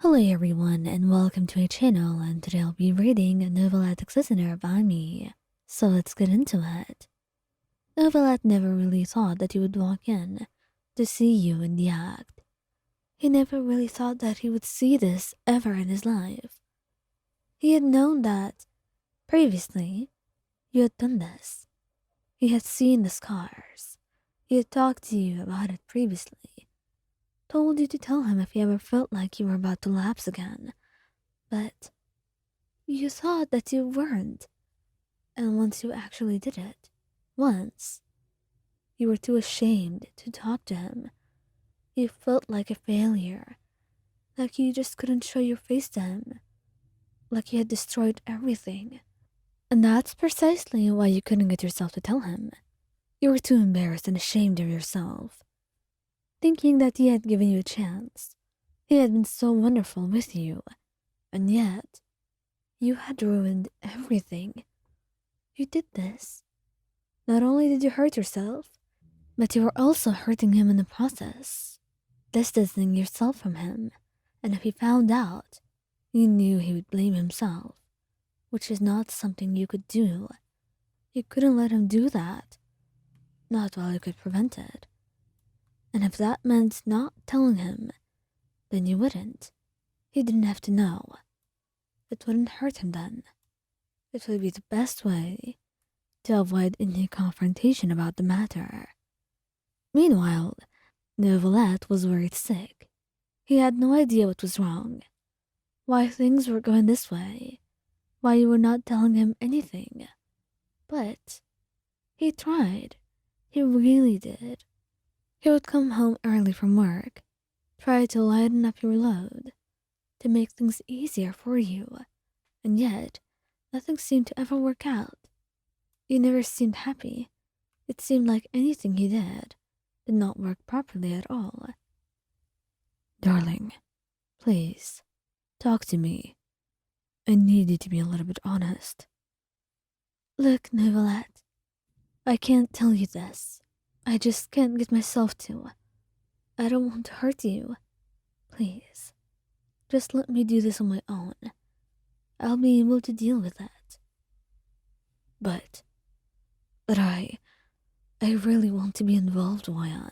Hello everyone and welcome to my channel, and today I'll be reading a Neuvillette listener by me. So let's get into it. Neuvillette never really thought that he would walk in to see you in the act. He never really thought that he would see this ever in his life. He had known that previously you had done this. He had seen the scars. He had talked to you about it previously. Told you to tell him if you ever felt like you were about to lapse again. But you thought that you weren't. And once you actually did it, once, you were too ashamed to talk to him. You felt like a failure, like you just couldn't show your face to him, like you had destroyed everything. And that's precisely why you couldn't get yourself to tell him. You were too embarrassed and ashamed of yourself, thinking that he had given you a chance. He had been so wonderful with you, and yet, you had ruined everything. You did this. Not only did you hurt yourself, but you were also hurting him in the process, distancing yourself from him. And if he found out, you knew he would blame himself, which is not something you could do. You couldn't let him do that, not while you could prevent it. And if that meant not telling him, then you wouldn't. He didn't have to know. It wouldn't hurt him then. It would be the best way to avoid any confrontation about the matter. Meanwhile, Neuvillette was worried sick. He had no idea what was wrong, why things were going this way, why you were not telling him anything. But he tried. He really did. He would come home early from work, try to lighten up your load, to make things easier for you, and yet nothing seemed to ever work out. You never seemed happy. It seemed like anything he did not work properly at all. Darling, please, talk to me. I need you to be a little bit honest. Look, Neuvillette, I can't tell you this. I just can't get myself to. I don't want to hurt you. Please, just let me do this on my own. I'll be able to deal with it. But I really want to be involved, Wyan.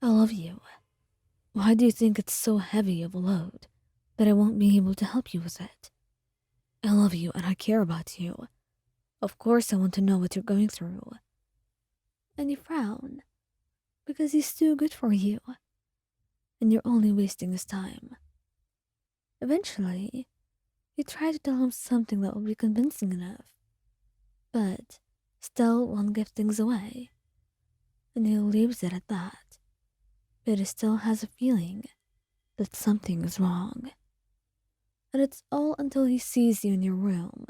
I love you. Why do you think it's so heavy of a load that I won't be able to help you with it? I love you and I care about you. Of course I want to know what you're going through. And you frown, because he's too good for you, and you're only wasting his time. Eventually, you try to tell him something that will be convincing enough, but still won't give things away, and he leaves it at that. But he still has a feeling that something is wrong. And it's all until he sees you in your room,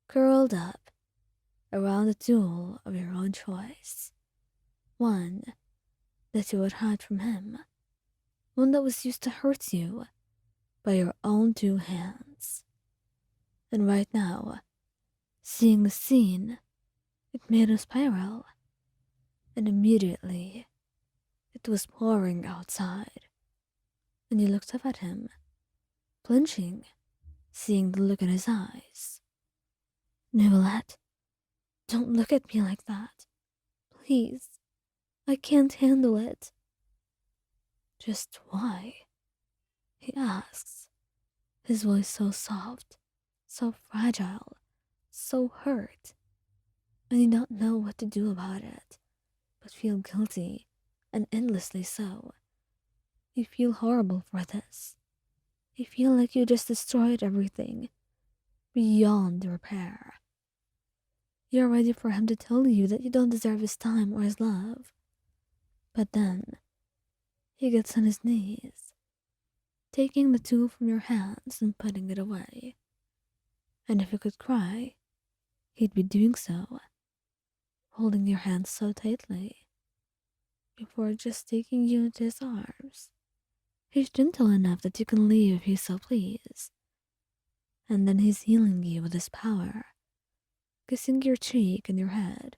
curled up around a tool of your own choice. One that you would hide from him. One that was used to hurt you by your own two hands. And right now, seeing the scene, it made him spiral. And immediately, it was pouring outside. And you looked up at him, flinching, seeing the look in his eyes. Neuvillette, don't look at me like that. Please, I can't handle it. Just why? He asks, his voice so soft, so fragile, so hurt. And you don't know what to do about it, but feel guilty, and endlessly so. You feel horrible for this. You feel like you just destroyed everything, beyond repair. You're ready for him to tell you that you don't deserve his time or his love. But then, he gets on his knees, taking the tool from your hands and putting it away. And if he could cry, he'd be doing so, holding your hands so tightly, before just taking you into his arms. He's gentle enough that you can leave if you so please. And then he's healing you with his power, kissing your cheek and your head,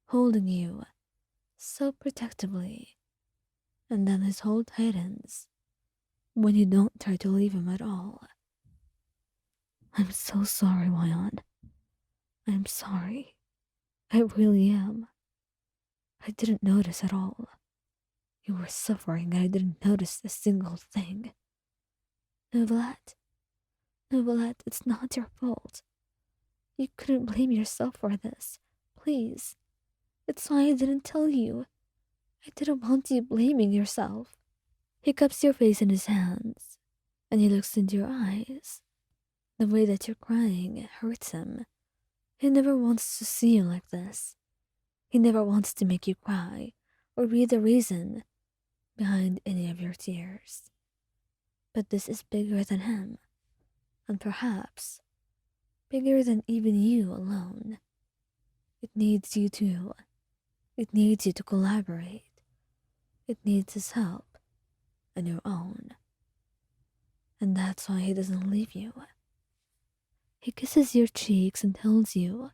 holding you so protectively. And then his hold tightens, when you don't try to leave him at all. I'm so sorry, Wyon. I'm sorry. I really am. I didn't notice at all. You were suffering and I didn't notice a single thing. Neuvillette, Neuvillette, it's not your fault. You couldn't blame yourself for this. Please. It's why I didn't tell you. I didn't want you blaming yourself. He cups your face in his hands, and he looks into your eyes. The way that you're crying hurts him. He never wants to see you like this. He never wants to make you cry or be the reason behind any of your tears. But this is bigger than him, and perhaps bigger than even you alone. It needs you too. It needs you to collaborate. It needs his help and your own. And that's why he doesn't leave you. He kisses your cheeks and tells you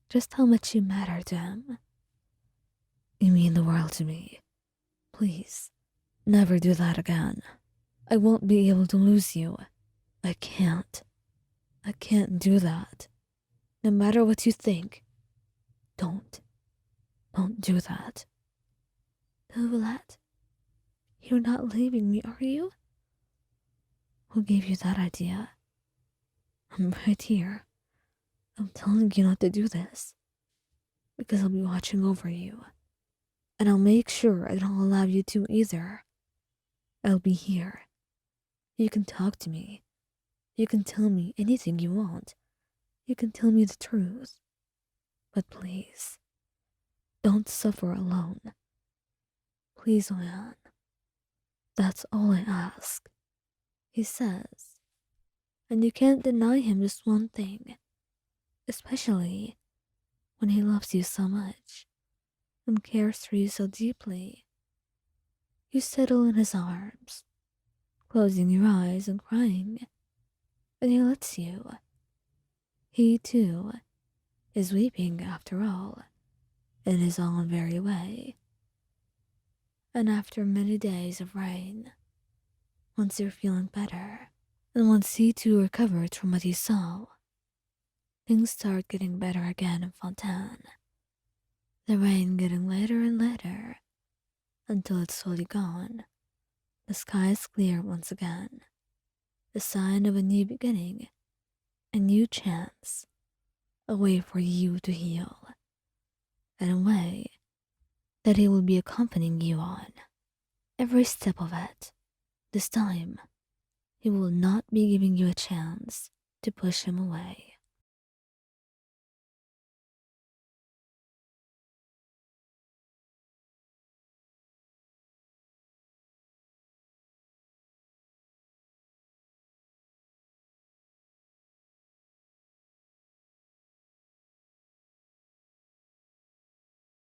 just how much you matter to him. You mean the world to me. Please, never do that again. I won't be able to lose you. I can't. I can't do that. No matter what you think, don't do that. Neuvillette, you're not leaving me, are you? Who gave you that idea? I'm right here. I'm telling you not to do this. Because I'll be watching over you. And I'll make sure I don't allow you to either. I'll be here. You can talk to me. You can tell me anything you want. You can tell me the truth. But please, don't suffer alone. Please, Oyan. That's all I ask, he says. And you can't deny him just one thing, especially when he loves you so much and cares for you so deeply. You settle in his arms, closing your eyes and crying, and he lets you. He, too, is weeping after all, in his own very way. And after many days of rain, once you're feeling better, and once he too recovered from what he saw, things start getting better again in Fontaine. The rain getting later and later, until it's fully gone. The sky is clear once again, the sign of a new beginning, a new chance, a way for you to heal, and a way that he will be accompanying you on every step of it. This time, he will not be giving you a chance to push him away.